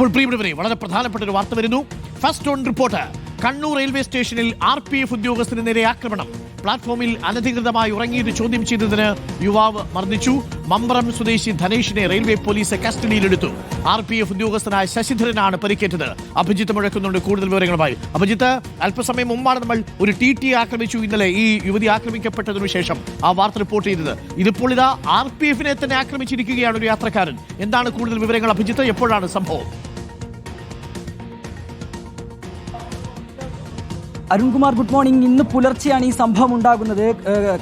അപ്പോൾ പ്രിയപ്പെട്ടവരെ, വളരെ പ്രധാനപ്പെട്ട ഒരു വാർത്ത വരുന്നു. First on report. Kannur railway സ്റ്റേഷനിൽ RPF ഉദ്യോഗസ്ഥന് നേരെ ആക്രമണം. പ്ലാറ്റ്ഫോമിൽ അനധികൃതമായി ഉറങ്ങിയത് ചോദ്യം ചെയ്തതിന് യുവാവ് മർദ്ദിച്ചു. മമ്പറം സ്വദേശി ധനേഷിനെ റെയിൽവേ പോലീസ് കസ്റ്റഡിയിലെടുത്തു. RPF ഉദ്യോഗസ്ഥനായ ശശിധരനാണ് പരിക്കേറ്റത്. അഭിജിത്ത് മുഴക്കുന്നുണ്ട് കൂടുതൽ വിവരങ്ങളുമായി. അഭിജിത്ത്, അല്പസമയം മുമ്പാണ് നമ്മൾ ഒരു TT ആക്രമിച്ചു ഇന്നലെ ഈ യുവതി ആക്രമിക്കപ്പെട്ടതിനു ശേഷം ആ വാർത്ത റിപ്പോർട്ട് ചെയ്തത്. ഇതിപ്പോൾ ഇതാ RPF-നെ തന്നെ ആക്രമിച്ചിരിക്കുകയാണ് ഒരു യാത്രക്കാരൻ. എന്താണ് കൂടുതൽ വിവരങ്ങൾ അഭിജിത്ത്? എപ്പോഴാണ് സംഭവം? Arunkumar, good morning. ഇന്ന് പുലർച്ചെയാണ് ഈ സംഭവം ഉണ്ടാകുന്നത്.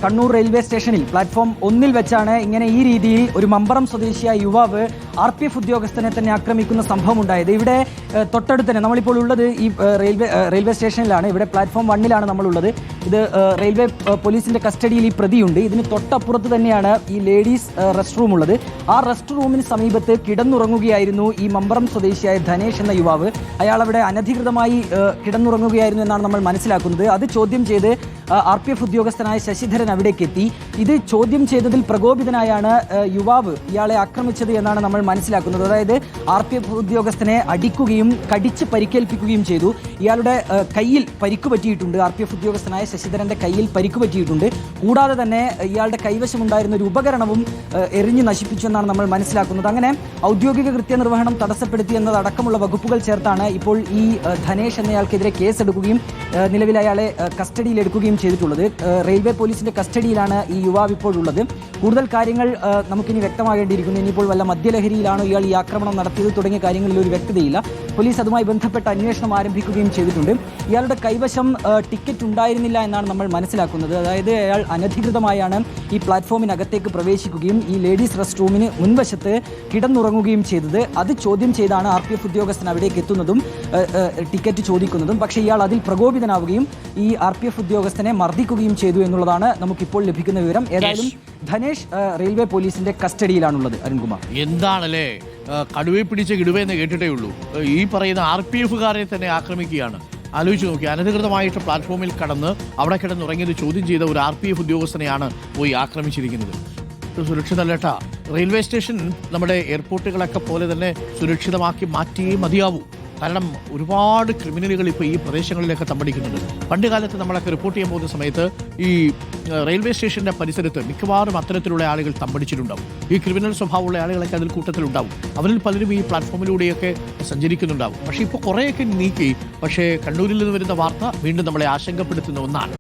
കണ്ണൂർ റെയിൽവേ സ്റ്റേഷനിൽ പ്ലാറ്റ്ഫോം 1-ൽ വെച്ചാണ് ഇങ്ങനെ ഈ രീതിയിൽ ഒരു മമ്പറം സ്വദേശിയായ യുവാവ് RPF ഉദ്യോഗസ്ഥനെ തന്നെ ആക്രമിക്കുന്ന സംഭവം ഉണ്ടായത്. ഇവിടെ തൊട്ടടുത്ത് തന്നെ നമ്മളിപ്പോൾ ഉള്ളത് ഈ റെയിൽവേ സ്റ്റേഷനിലാണ്. ഇവിടെ പ്ലാറ്റ്ഫോം 1-ലാണ് നമ്മളുള്ളത്. ഇത് റെയിൽവേ പോലീസിന്റെ കസ്റ്റഡിയിൽ ഈ പ്രതിയുണ്ട്. ഇതിന് തൊട്ടപ്പുറത്ത് തന്നെയാണ് ഈ ലേഡീസ് റെസ്റ്റ് റൂം ഉള്ളത്. ആ റെസ്റ്റ് റൂമിന് സമീപത്ത് കിടന്നുറങ്ങുകയായിരുന്നു ഈ മമ്പറം സ്വദേശിയായ ധനേഷ് എന്ന യുവാവ്. അയാൾ അവിടെ അനധികൃതമായി കിടന്നുറങ്ങുകയായിരുന്നു എന്നാണ് നമ്മൾ മനസ്സിലാക്കുന്നത്. അത് ചോദ്യം ചെയ്ത് RPF ഉദ്യോഗസ്ഥനായ ശശിധരൻ അവിടേക്ക് എത്തി. ഇത് ചോദ്യം ചെയ്തതിൽ പ്രകോപിതനായാണ് യുവാവ് ഇയാളെ ആക്രമിച്ചത് എന്നാണ് നമ്മൾ മനസ്സിലാക്കുന്നത്. അതായത് RPF ഉദ്യോഗസ്ഥനെ അടിക്കുകയും കടിച്ച് പരിക്കേൽപ്പിക്കുകയും ചെയ്തു. ഇയാളുടെ കയ്യിൽ പരിക്ക് പറ്റിയിട്ടുണ്ട്. RPF ഉദ്യോഗസ്ഥനായ ശശിധരന്റെ കയ്യിൽ പരിക്ക് പറ്റിയിട്ടുണ്ട്. കൂടാതെ തന്നെ ഇയാളുടെ കൈവശമുണ്ടായിരുന്ന ഒരു ഉപകരണവും എറിഞ്ഞു നശിപ്പിച്ചു എന്നാണ് നമ്മൾ മനസ്സിലാക്കുന്നത്. അങ്ങനെ ഔദ്യോഗിക കൃത്യനിർവഹണം തടസ്സപ്പെടുത്തി എന്നതടക്കമുള്ള വകുപ്പുകൾ ചേർത്താണ് ഇപ്പോൾ ഈ ധനേഷ് എന്നയാൾക്കെതിരെ കേസെടുക്കുകയും നിലവിൽ അയാളെ കസ്റ്റഡിയിലെടുക്കുകയും ചെയ്തിട്ടുള്ളത്. റെയിൽവേ പോലീസിന്റെ കസ്റ്റഡിയിലാണ് ഈ യുവാവ് ഇപ്പോഴുള്ളത്. കൂടുതൽ കാര്യങ്ങൾ നമുക്കിനി വ്യക്തമാകേണ്ടിയിരിക്കുന്നു. ഇനിയിപ്പോൾ വല്ല മദ്യലഹരിയിലാണോ ഇയാൾ ഈ ആക്രമണം നടത്തിയത് തുടങ്ങിയ കാര്യങ്ങളിൽ ഒരു വ്യക്തതയില്ല. പോലീസ് അതുമായി ബന്ധപ്പെട്ട അന്വേഷണം ആരംഭിക്കുകയും ചെയ്തിട്ടുണ്ട്. ഇയാളുടെ കൈവശം ടിക്കറ്റ് ഉണ്ടായിരുന്നില്ല എന്നാണ് നമ്മൾ മനസ്സിലാക്കുന്നത്. അതായത് അയാൾ അനധികൃതമായാണ് ഈ പ്ലാറ്റ്ഫോമിനകത്തേക്ക് പ്രവേശിക്കുകയും ഈ ലേഡീസ് റെസ്റ്റ് റൂമിന് മുൻവശത്ത് കിടന്നുറങ്ങുകയും ചെയ്തത്. അത് ചോദ്യം ചെയ്താണ് RPF ഉദ്യോഗസ്ഥൻ അവിടേക്ക് എത്തുന്നതും ടിക്കറ്റ് ചോദിക്കുന്നതും. പക്ഷേ ഇയാൾ അതിൽ പ്രകോപിതനാവുകയും ഈ RPF ഉദ്യോഗസ്ഥനെ മർദ്ദിക്കുകയും ചെയ്തു എന്നുള്ളതാണ് നമുക്കിപ്പോൾ ലഭിക്കുന്ന വിവരം. ഏതായാലും ധനേഷ് റെയിൽവേ പോലീസിന്റെ കസ്റ്റഡിയിലാണുള്ളത്. അരുൺകുമാർ, എന്താണല്ലേ കടുവയെ പിടിച്ച കിടുവയെന്ന് കേട്ടിട്ടേ ഉള്ളൂ. ഈ പറയുന്ന RPF-കാരെ തന്നെ ആക്രമിക്കുകയാണ്. ആലോചിച്ച് നോക്കി, അനധികൃതമായിട്ട് പ്ലാറ്റ്ഫോമിൽ കടന്ന് അവിടെ കിടന്നുറങ്ങിയത് ചോദ്യം ചെയ്ത ഒരു RPF ഉദ്യോഗസ്ഥനെയാണ് പോയി ആക്രമിച്ചിരിക്കുന്നത്. സുരക്ഷിതമല്ലേട്ടാ. റെയിൽവേ സ്റ്റേഷൻ നമ്മുടെ എയർപോർട്ടുകളൊക്കെ പോലെ തന്നെ സുരക്ഷിതമാക്കി മാറ്റിയേ മതിയാവൂ. കാരണം ഒരുപാട് ക്രിമിനലുകൾ ഇപ്പോൾ ഈ പ്രദേശങ്ങളിലൊക്കെ തമ്പടിക്കുന്നുണ്ട്. പണ്ട് കാലത്ത് നമ്മളൊക്കെ റിപ്പോർട്ട് ചെയ്യാൻ പോകുന്ന സമയത്ത് ഈ റെയിൽവേ സ്റ്റേഷൻ്റെ പരിസരത്ത് മിക്കവാറും അത്തരത്തിലുള്ള ആളുകൾ തമ്പടിച്ചിട്ടുണ്ടാവും. ഈ ക്രിമിനൽ സ്വഭാവമുള്ള ആളുകളൊക്കെ അതിൽ കൂട്ടത്തിലുണ്ടാവും. അവരിൽ പലരും ഈ പ്ലാറ്റ്ഫോമിലൂടെയൊക്കെ സഞ്ചരിക്കുന്നുണ്ടാവും. പക്ഷേ ഇപ്പോൾ കുറേയൊക്കെ നീക്കി. പക്ഷേ കണ്ണൂരിൽ നിന്ന് വരുന്ന വാർത്ത വീണ്ടും നമ്മളെ ആശങ്കപ്പെടുത്തുന്ന ഒന്നാണ്.